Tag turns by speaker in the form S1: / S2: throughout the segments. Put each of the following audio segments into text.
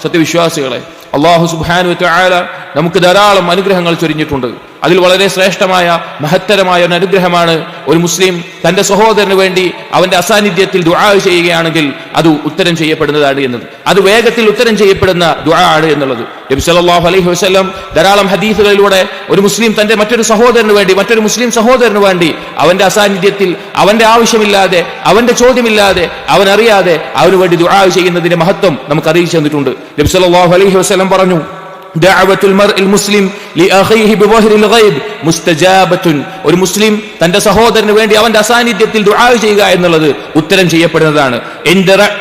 S1: സത്യവിശ്വാസികളെ, അല്ലാഹു സുബ്ഹാനഹു വ തആല നമുക്ക് ധാരാളം അനുഗ്രഹങ്ങൾ ചൊരിഞ്ഞിട്ടുണ്ട്. അതിൽ വളരെ ശ്രേഷ്ഠമായ മഹത്തരമായ ഒരു അനുഗ്രഹമാണ് ഒരു മുസ്ലിം തന്റെ സഹോദരന് വേണ്ടി അവന്റെ അസാന്നിധ്യത്തിൽ ദുആ ചെയ്യുകയാണെങ്കിൽ അത് ഉത്തരം ചെയ്യപ്പെടുന്നതാണ് എന്നത്. അത് വേഗത്തിൽ ഉത്തരം ചെയ്യപ്പെടുന്ന ദുആ ആണ് എന്നുള്ളത്. നബി സല്ലല്ലാഹു അലൈഹി വസല്ലം ധാരാളം ഹദീസുകളിലൂടെ ഒരു മുസ്ലിം തന്റെ മറ്റൊരു സഹോദരന് വേണ്ടി, മറ്റൊരു മുസ്ലിം സഹോദരന് വേണ്ടി അവന്റെ അസാന്നിധ്യത്തിൽ, അവന്റെ ആവശ്യമില്ലാതെ, അവന്റെ ചോദ്യമില്ലാതെ, അവനറിയാതെ അവന് വേണ്ടി ദുആ ചെയ്യുന്നതിന്റെ മഹത്വം നമുക്ക് അറിയിച്ചു തന്നിട്ടുണ്ട്. നബി സല്ലല്ലാഹു അലൈഹി വസല്ലം പറഞ്ഞു, ദഅവത്തുൽ മർഇൽ മുസ്ലിം ലിഅഖീഹി ബിളഹ്രിൽ ഗൈബ് മുസ്തജാബത്തുൻ. ഒരു മുസ്ലിം തന്റെ സഹോദരന് വേണ്ടി അവന്റെ അസാന്നിധ്യത്തിൽ ദുആ ചെയ്യുക എന്നുള്ളത് ഉത്തരം ചെയ്യപ്പെടുന്നതാണ്.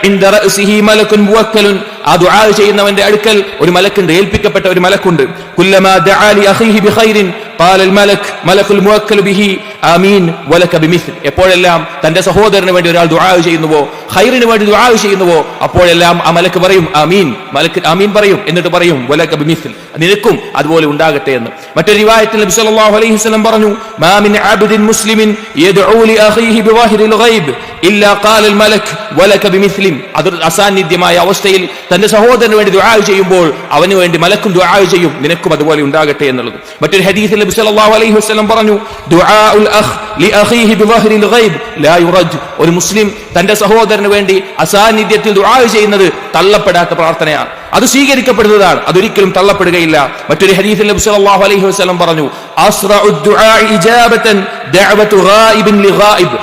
S1: ഇൻദ റഅസിഹി മലകുൻ മുവക്കലുൻ. ആ ദുആ ചെയ്യുന്നവന്റെ അടുക്കൽ ഒരു മലക്കുണ്ട്, ഏൽപ്പിക്കപ്പെട്ട ഒരു മലക്കുണ്ട്. കുല്ലമാ ദഅ ലിഅഖീഹി ബിഖൈറിൻ ഖാലൽ മലക് മലകുൽ മുവക്കൽ ബിഹി ആമീൻ വലക ബിമിസ്ൽ. എപ്പോഴെല്ലാം തന്റെ സഹോദരന് വേണ്ടി ഒരാൾ ദുആ ചെയ്യുന്നുവോ, ഖൈറിന് വേണ്ടി ദുആ ചെയ്യുന്നുവോ, അപ്പോഴെല്ലാം ആ മലക്ക് പറയും ആമീൻ. മലക്ക് ആമീൻ പറയും, എന്നിട്ട് പറയും വലക ബിമിസ്ൽ, നിനക്കും അതുപോലെ ഉണ്ടാകട്ടെ എന്ന്. മറ്റൊരു റിവായത്തിൽ നബി സല്ലല്ലാഹു അലൈഹി വസല്ലം പറഞ്ഞു, മാ മിൻ അബ്ദിൻ മുസ്ലിമിൻ യദ്ഉ ലിഅഖീഹി ബിളഹ്രിൽ ഗൈബ് ഇല്ലാ ഖാലൽ മലക് വലക ബിമിസ്ലി. അത് അസാന്നിധ്യമായ അവസ്ഥയിൽ തന്റെ സഹോദരന് വേണ്ടി ദുആ ചെയ്യുമ്പോൾ അവന് വേണ്ടി മലക്കും ദുആ ചെയ്യും, നിനക്കും അതുപോലെ ഉണ്ടാകട്ടെ എന്നുള്ളത്. മറ്റൊരു ഹദീസിൽ നബി സല്ലല്ലാഹു അലൈഹി വസല്ലം പറഞ്ഞു, ദുആഉൽ അഖ് ലിഅഖീഹി ബിളഹ്രിൽ ഗൈബ് ലാ യുറജ്. ഒരു മുസ്ലിം തന്റെ സഹോദരന് വേണ്ടി അസാന്നിധ്യത്തിൽ ദുആ ചെയ്യുന്നത് തള്ളപ്പെടാത്ത പ്രാർത്ഥനയാണ്, അത് സ്വീകരിക്കപ്പെടുന്നതാണ്, അതൊരിക്കലും തള്ളപ്പെടുകയില്ല. മറ്റൊരു ഹദീസിൽ നബി സല്ലല്ലാഹു അലൈഹി വസല്ലം പറഞ്ഞു, അസ്റഉ ദുആഇ ഇജാബതൻ ദഅവതു ഗായിബിൻ ലിഗായിബ്.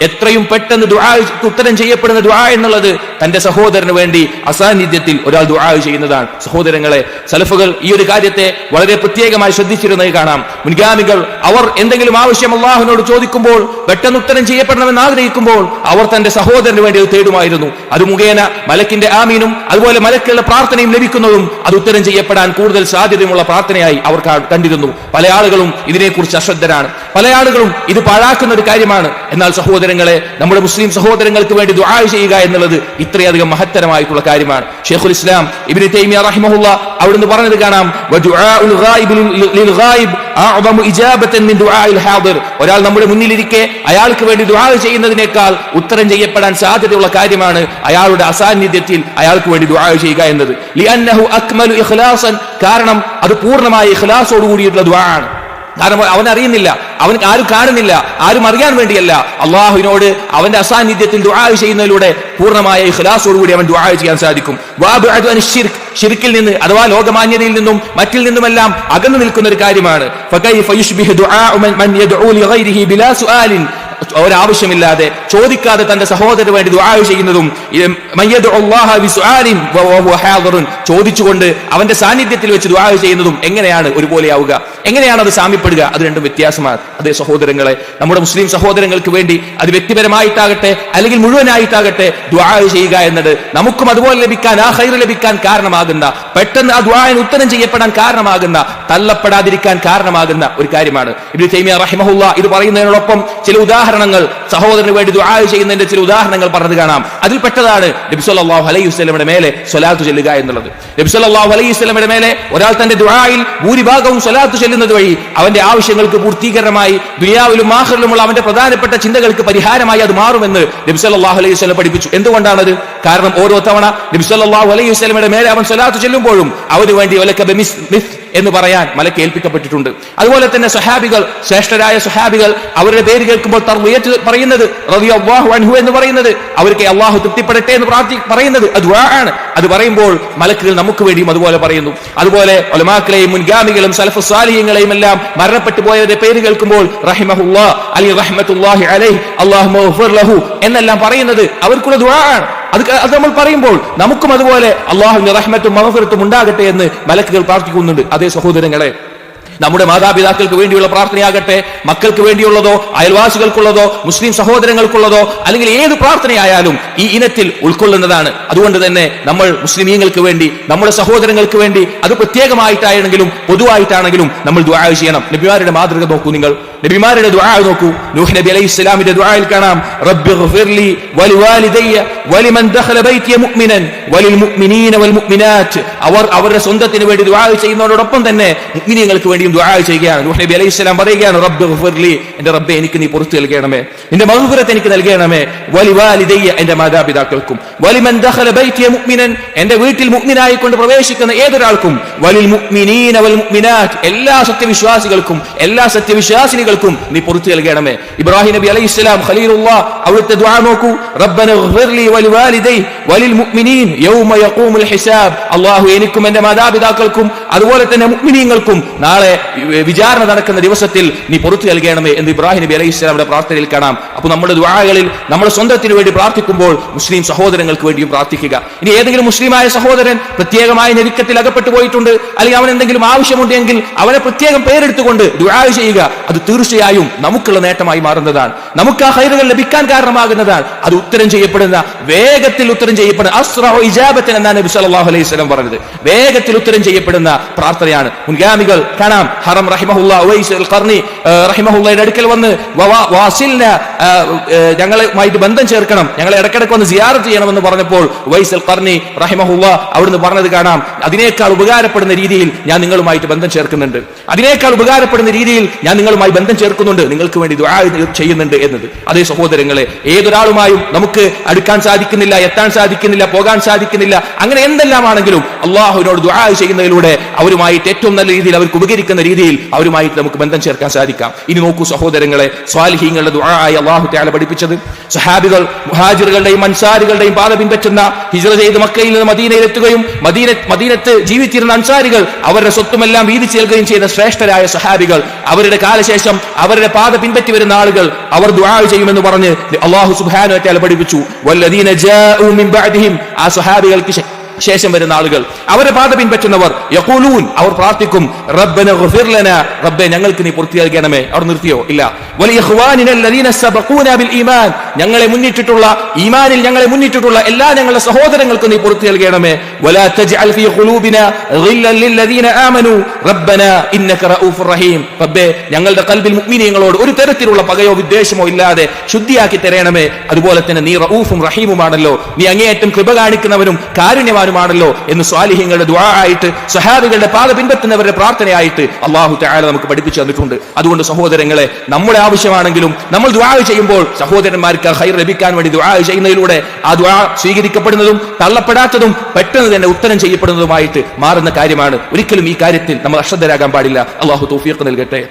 S1: എത്രയും പെട്ടെന്ന് ദുആക്ക് ഉത്തരം ചെയ്യപ്പെടുന്ന ദുആ എന്നുള്ളത് തന്റെ സഹോദരന് വേണ്ടി അസാന്നിധ്യത്തിൽ ഒരാൾ ദുആ ചെയ്യുന്നതാണ്. സഹോദരങ്ങളെ, സലഫുകൾ ഈ ഒരു കാര്യത്തെ വളരെ പ്രത്യേകമായി ശ്രദ്ധിച്ചിരുന്നത് കാണാം. മുൻഗാമികൾ അവർ എന്തെങ്കിലും ആവശ്യം അല്ലാഹുവിനോട് ചോദിക്കുമ്പോൾ, പെട്ടെന്ന് ഉത്തരം ചെയ്യപ്പെടണമെന്ന് ആഗ്രഹിക്കുമ്പോൾ അവർ തന്റെ സഹോദരന് വേണ്ടി അത് തേടുമായിരുന്നു. അത് മുഖേന മലക്കിന്റെ ആമീനും അതുപോലെ മലക്കുകളുടെ പ്രാർത്ഥനയും ലഭിക്കുന്നതും അത് ഉത്തരം ചെയ്യപ്പെടാൻ കൂടുതൽ സാധ്യതയുള്ള പ്രാർത്ഥനയായി അവർ കണ്ടിരുന്നു. പല ആളുകളും ഇതിനെക്കുറിച്ച് അശ്രദ്ധരാണ്, പല ആളുകളും ഇത് പാഴാക്കുന്ന ഒരു കാര്യമാണ്. എന്നാൽ സഹോദരങ്ങളെ, നമ്മുടെ മുസ്ലിം സഹോദരങ്ങൾക്ക് വേണ്ടി ദുആ ചെയ്യുക എന്നുള്ളത് ഇത്രയധികം മഹത്തരമായിട്ടുള്ള കാര്യമാണ്. ശൈഖുൽ ഇസ്ലാം ഇബ്നു തൈമിയ്യ റഹിമഹുല്ലാ അവിടുന്ന് പറഞ്ഞത് കാണാം, വദുആഉൽ ഗായിബ് ലിൽ ഗായിബ് അഅ്ദമു ഇജാബതൻ മിൻ ദുആഇൽ ഹാദിർ. ഒരാൾ നമ്മുടെ മുന്നിലിരിക്കെ അയാൾക്ക് വേണ്ടി ദുആ ചെയ്യുന്നതിനേക്കാൾ ഉത്തരം ചെയ്യപ്പെടാൻ സാധ്യതയുള്ള കാര്യമാണ് അയാളുടെ അസാന്നിധ്യത്തിൽ അയാൾക്ക് വേണ്ടി ദുആ ചെയ്യുക എന്നത്. ലിഅന്നഹു അക്മലു ഇഖ്ലാസൻ. കാരണം അത് പൂർണ്ണമായ ഇഖ്ലാസോട് കൂടിയിട്ടുള്ള ദുആ ആണ്. കാരണം അവൻ അറിയുന്നില്ല, അവൻ ആരും കാണുന്നില്ല, ആരും അറിയാൻ വേണ്ടിയല്ല. അള്ളാഹുവിനോട് അവന്റെ അസാന്നിധ്യത്തിൽ ദുആ ചെയ്യുന്നതിലൂടെ പൂർണ്ണമായ ഇഖ്ലാസോടുകൂടി അവൻ ദുആ ചെയ്യാൻ സാധിക്കും. ശിർക്കിൽ നിന്ന് അഥവാ ലോകമാന്യതയിൽ നിന്നും മറ്റിൽ നിന്നുമെല്ലാം അകന്നു നിൽക്കുന്ന ഒരു കാര്യമാണ്. ഫകൈഫ യുശ്ബിഹു ദുആഉ മൻ യദ്ഉ ലിഗൈരിഹി ബിലാ സുആലിൻ. ഒരാവശ്യമില്ലാതെ, ചോദിക്കാതെ തന്റെ സഹോദരന് വേണ്ടി ദുആ ചെയ്യുന്നതും ചോദിച്ചുകൊണ്ട് അവന്റെ സാന്നിധ്യത്തിൽ വെച്ച് ദുആ ചെയ്യുന്നതും എങ്ങനെയാണ് ഒരുപോലെയാവുക? എങ്ങനെയാണ് അത് സാമ്യപ്പെടുക? അത് രണ്ടും വ്യത്യാസമാണ്. അതേ സഹോദരങ്ങളെ, നമ്മുടെ മുസ്ലിം സഹോദരങ്ങൾക്ക് വേണ്ടി അത് വ്യക്തിപരമായിട്ടാകട്ടെ അല്ലെങ്കിൽ മുഴുവനായിട്ടാകട്ടെ ദുആ ചെയ്യുക എന്നത് നമുക്കും അതുപോലെ ലഭിക്കാൻ, ആ ഖൈർ ലഭിക്കാൻ കാരണമാകുന്ന, പെട്ടെന്ന് ആ ദുആന് ഉത്തരം ചെയ്യപ്പെടാൻ കാരണമാകുന്ന, തള്ളപ്പെടാതിരിക്കാൻ കാരണമാകുന്ന ഒരു കാര്യമാണ്. ഇബ്നു തൈമിയ്യ റഹിമഹുല്ലാ ഇത് പറയുന്നതിനോടൊപ്പം ചില ഉദാഹരണങ്ങൾ, സഹോദരന് വേണ്ടി ദുആ ചെയ്യുന്നതിന്റെ ചില ഉദാഹരണങ്ങൾ പറഞ്ഞത് കാണാം. അതിൽപ്പെട്ടതാണ് നബി സല്ലല്ലാഹു അലൈഹി വസല്ലമയുടെ മേലെ സ്വലാത്ത് ചൊല്ലുക എന്നുള്ളത്. നബി സല്ലല്ലാഹു അലൈഹി വസല്ലമയുടെ മേലെ ഒരാൾ തന്റെ ദുആയിൽ ഭൂരിഭാഗവും സ്വലാത്ത് ചൊല്ലുന്നത് വഴി അവന്റെ ആവശ്യങ്ങൾക്ക് പൂർത്തീകരണമായി ദുനിയാവിലും ആഖിറത്തിലുമുള്ള അവന്റെ പ്രധാനപ്പെട്ട ചിന്തകൾക്ക് പരിഹാരമായി അത് മാറുമെന്ന് നബി സല്ലല്ലാഹു അലൈഹി വസല്ലം പഠിപ്പിച്ചു. എന്തുകൊണ്ടാണത്? കാരണം ഓരോ തവണ നബി സല്ലല്ലാഹു അലൈഹി വസല്ലമയുടെ മേലെ അവൻ സ്വലാത്ത് ചൊല്ലുമ്പോഴും അവന് വേണ്ടി വലക ബിമിസ്ലിഹ് എന്ന് പറയാൻ മലക്ക് ഏൽപ്പിക്കപ്പെട്ടിട്ടുണ്ട്. അതുപോലെ തന്നെ സ്വഹാബികൾ, ശ്രേഷ്ഠരായ സ്വഹാബികൾ, അവരുടെ പേര് കേൾക്കുമ്പോൾ തർവിയത്ത് പറയുന്നത്, റളിയല്ലാഹു അൻഹു എന്ന് പറയുന്നത്, അവർക്ക് അള്ളാഹു തൃപ്തിപ്പെടട്ടെ എന്ന് പറയുന്നത് അത് ദുആ ആണ്. അത് പറയുമ്പോൾ മലക്കുകൾ നമുക്ക് വേണ്ടിയും അതുപോലെ പറയുന്നു. അതുപോലെ ഉലമാക്കളെയും മുൻഗാമികളും സലഫു സാലിഹീങ്ങളെയും എല്ലാം മരണപ്പെട്ടു പോയവരുടെ പേര് കേൾക്കുമ്പോൾ റഹിമഹുല്ലാഹ്, അലി റഹ്മത്തുള്ളാഹി അലൈഹി, അല്ലാഹുമ്മ ഗ്ഫിർ ലഹു എന്നെല്ലാം പറയുന്നത് അവർക്കുള്ള ദുആ ആണ്. അത് നമ്മൾ പറയുമ്പോൾ നമുക്കും അതുപോലെ അല്ലാഹുവിന്റെ റഹ്മത്തും മഗ്ഫിറത്തും ഉണ്ടാകട്ടെ എന്ന് മലക്കുകൾ പ്രാർത്ഥിക്കുന്നുണ്ട്. അതേ സഹോദരങ്ങളെ, നമ്മുടെ മാതാപിതാക്കൾക്ക് വേണ്ടിയുള്ള പ്രാർത്ഥനയാകട്ടെ, മക്കൾക്ക് വേണ്ടിയുള്ളതോ അയൽവാസികൾക്കുള്ളതോ മുസ്ലിം സഹോദരങ്ങൾക്കുള്ളതോ അല്ലെങ്കിൽ ഏത് പ്രാർത്ഥനയായാലും ഈ ഇനത്തിൽ ഉൾക്കൊള്ളുന്നതാണ്. അതുകൊണ്ട് തന്നെ നമ്മൾ മുസ്ലിമീങ്ങൾക്ക് വേണ്ടി, നമ്മുടെ സഹോദരങ്ങൾക്ക് വേണ്ടി, അത് പ്രത്യേകമായിട്ടാണെങ്കിലും പൊതുവായിട്ടാണെങ്കിലും നമ്മൾ ദുആ ചെയ്യണം. നബിമാരുടെ മാതൃക നോക്കൂ, നിങ്ങൾ നബിമാരുടെ ദുആ നോക്കൂ. നൂഹ് നബി അലൈഹി സ്വലാമിന്റെ ദുആയിൽ കാണാം, റബ്ബി ഗ്ഫിർലി വലിവാലിദയ്യ വലിമൻ ദഖല ബൈതിയ മുഅ്മിനൻ വലിൽ മുഅ്മിനീന വൽ മുഅ്മിനാത്ത്. അവർ അവരുടെ സ്വന്തത്തിന് വേണ്ടി ദുആ ചെയ്യുന്നതോടൊപ്പം തന്നെ മുഅ്മിനീങ്ങൾക്ക് വേണ്ടി വേണ്ടിയും ദുആ ചെയ്യുകയാണ്. നൂഹ് നബി അലൈഹിസ്സലാം പറയുകയാണ്, റബ്ബ് ഗ്ഫിർലി, എന്റെ റബ്ബേ എനിക്ക് നീ പുറത്തു നൽകണമേ, നിന്റെ മഗ്ഫിറത്ത് എനിക്ക് നൽകണമേ, വലിവാലിദയ്യ, എന്റെ മാതാപിതാക്കൾക്കും, വലിമൻ ദഖല ബൈതിയ മുഅ്മിനൻ, എന്റെ വീട്ടിൽ മുഅ്മിനായി കൊണ്ട് പ്രവേശിക്കുന്ന ഏതൊരാൾക്കും, വലിൽ മുഅ്മിനീന വൽ മുഅ്മിനാത്ത്, എല്ലാ സത്യവിശ്വാസികൾക്കും എല്ലാ സത്യവിശ്വാസിനികൾക്കും നീ പുറത്തു നൽകണമേ. ഇബ്രാഹിം നബി അലൈഹിസ്സലാം ഖലീലുള്ളാഹ് അവിടുത്തെ ദുആ നോക്കൂ, റബ്ബന ഗ്ഫിർലി വലിവാലിദയ്യ വലിൽ മുഅ്മിനീൻ യൗമ യഖൂമുൽ ഹിസാബ്, അല്ലാഹു എനിക്കും എന്റെ മാതാപിതാക്കൾക്കും അതുപോലെ തന്നെ മുഅ്മിനീങ്ങൾക്കും നാളെ വിചാരണ നടക്കുന്ന ദിവസത്തിൽ നീ പുറത്തു നൽകണമേ എന്ന് ഇബ്രാഹിം നബി അലൈഹിസ്സലാമിന്റെ പ്രാർത്ഥനയിൽ കാണാം. അപ്പോൾ നമ്മുടെ ദുആകളിൽ നമ്മുടെ സ്വന്തത്തിന് വേണ്ടി പ്രാർത്ഥിക്കുമ്പോൾ മുസ്ലിം സഹോദരങ്ങൾക്ക് വേണ്ടിയും പ്രാർത്ഥിക്കുക. ഇനി ഏതെങ്കിലും മുസ്ലിമായ സഹോദരൻ പ്രത്യേകമായ ഞെരുക്കത്തിൽ അകപ്പെട്ടു പോയിട്ടുണ്ട്, അല്ലെങ്കിൽ അവൻ എന്തെങ്കിലും ആവശ്യമുണ്ടെങ്കിൽ അവനെ പ്രത്യേകം പേരെടുത്തുകൊണ്ട് ദുആ ചെയ്യുക. അത് തീർച്ചയായും നമുക്കുള്ള നേട്ടമായി മാറുന്നതാണ്, നമുക്ക് ആ ഖൈറുകൾ ലഭിക്കാൻ കാരണമാകുന്നതാണ്. അത് ഉത്തരം ചെയ്യപ്പെടുന്ന, വേഗത്തിൽ ഉത്തരം ചെയ്യപ്പെടുന്ന അസ്റഉ ഇജാബത്തൻ എന്നാണ് നബി സല്ലല്ലാഹു അലൈഹി വസല്ലം പറഞ്ഞത്. വേഗത്തിൽ ഉത്തരം ചെയ്യപ്പെടുന്ന പ്രാർത്ഥനയാണ്. മുൻഗാമികൾ കാണാം, ഹറം റഹിമഹുല്ലാഹ് ഉവൈസ് അൽ ഖർനി റഹിമഹുല്ലാഹിന്റെ അടുക്കൽ വന്ന് വാസിൽന, ഞങ്ങളുമായിട്ട് ബന്ധം ചേർക്കണം, ഞങ്ങളെ ഇടയ്ക്കിടയ്ക്ക് വന്ന് സിയാറത്ത് ചെയ്യണമെന്ന് പറഞ്ഞപ്പോൾ ഉവൈസ് അൽ ഖർനി റഹിമഹുല്ലാഹ് അവിടുന്ന് പറഞ്ഞത് കാണാം, അതിനേക്കാൾ ഉപകാരപ്പെടുന്ന രീതിയിൽ ഞാൻ നിങ്ങളുമായിട്ട് ബന്ധം ചേർക്കുന്നുണ്ട്, അതിനേക്കാൾ ഉപകാരപ്പെടുന്ന രീതിയിൽ ഞാൻ നിങ്ങളുമായി ബന്ധം ചേർക്കുന്നുണ്ട്, നിങ്ങൾക്ക് വേണ്ടി ദുആ ചെയ്യുന്നുണ്ട് എന്നത്. അതേ സഹോദരങ്ങളെ, ഏതൊരാളുമായും നമുക്ക് അടുക്കാൻ സാധിക്കുന്നില്ല, എത്താൻ സാധിക്കുന്നില്ല, പോകാൻ സാധിക്കുന്നില്ല, അങ്ങനെ എന്തെല്ലാമാണെങ്കിലും അള്ളാഹുവിനോട് ദുആ ചെയ്യുന്നതിലൂടെ അവരുമായിട്ട് ഏറ്റവും നല്ല രീതിയിൽ അവർക്ക് ഉപകരിക്കുന്ന രീതിയിൽ അവരുമായിട്ട് നമുക്ക് ബന്ധം ചേർക്കാൻ സാധിക്കാം. ഇനി നോക്കൂ സഹോദരങ്ങളെ, സ്വാലിഹീങ്ങളുടെ ദുആ ആയി അള്ളാഹു തആല പഠിപ്പിച്ചത്, സഹാബികൾ മുഹാജിറുകളുടെയും അൻസാരികളുടെയും പാത പിൻപറ്റുന്ന, ഹിജ്റ ചെയ്ത് മക്കയിൽ നിന്ന് മദീനയിലെത്തുകയും മദീനത്ത് ജീവിച്ചിരുന്ന അൻസാരികൾ അവരുടെ സ്വത്തുമെല്ലാം വീതിച്ചു നൽകുകയും ചെയ്ത ശ്രേഷ്ഠരായ സഹാബികൾ, അവരുടെ കാലശേഷം അവരുടെ പാത പിൻപറ്റി വരുന്ന ആളുകൾ അവർ ദുആ ചെയ്യുമെന്ന് പറഞ്ഞ് അല്ലാഹു സുബ്ഹാനഹു വ തആല പഠിപ്പിച്ചു. വല്ലദീന ജാഉ മിൻ ബഅദിഹിം, ആ സ്വഹാബികൾക്ക് ശേഷം വരുന്ന ആളുകൾ, അവരുടെ പാത പിൻപറ്റുന്നവർ, യഖൂലൂൻ, അവർ പ്രാർത്ഥിക്കും, റബ്ബന ഗ്ഫിർ ലനാ, റബ്ബേ ഞങ്ങൾക്ക് നീ പൂർത്തി നൽകണമേ. അവർ നിർത്തിയോ? ഇല്ല. വലിഇഖ്വാനിന അല്ലദീന സബഖൂനാ ബിൽ ഈമാൻ, ഞങ്ങളെ മുന്നിട്ടിട്ടുള്ള, ഈമാനിൽ ഞങ്ങളെ മുന്നിട്ടിട്ടുള്ള എല്ലാ ഞങ്ങളുടെ സഹോദരങ്ങൾക്കും നീ പൂർത്തി നൽകണമേ. വലാ തജ്അൽ ഫീ ഖുലൂബിനാ ഗില്ലൻ ലില്ലദീന ആമനൂ റബ്ബനാ ഇന്നക റഊഫുർ റഹീം, റബ്ബേ ഞങ്ങളുടെ ഖൽബിൽ മുഅ്മിനീങ്ങളോട് ഒരു തരത്തിലുള്ള പകയോ വിദ്വേഷമോ ഇല്ലാതെ ശുദ്ധിയാക്കി തരണമേ. അതുപോലെ തന്നെ നീ റഊഫും റഹീമുമാണല്ലോ, നീ അങ്ങേയറ്റം കൃപ കാണിക്കുന്നവനും കാരുണ്യവാനുമാണല്ലോ എന്ന് സ്വാലിഹീങ്ങളുടെ ദുആ ആയിട്ട്, സഹാബികളുടെ പാത പിൻപറ്റുന്നവരുടെ പ്രാർത്ഥനയായിട്ട് അല്ലാഹു തആല നമുക്ക് പഠിപ്പിച്ചു തന്നിട്ടുണ്ട്. അതുകൊണ്ട് സഹോദരങ്ങളെ, നമ്മുടെ ആവശ്യമാണെങ്കിലും നമ്മൾ ദുആ ചെയ്യുമ്പോൾ സഹോദരന്മാർക്ക് ഖൈർ ലഭിക്കാൻ വേണ്ടി ദുആ ചെയ്യുന്നതിലൂടെ ആ ദുആ സ്വീകരിക്കപ്പെടുന്നതും തള്ളപ്പെടാത്തതും പെട്ടെന്ന് തന്നെ ഉത്തരം ചെയ്യപ്പെടുന്നതുമായിട്ട് മാറുന്ന കാര്യമാണ്. ഒരിക്കലും ഈ കാര്യത്തിൽ നമ്മൾ അശ്രദ്ധരാകാൻ പാടില്ല. അല്ലാഹു തൗഫീഖ് നൽകട്ടെ.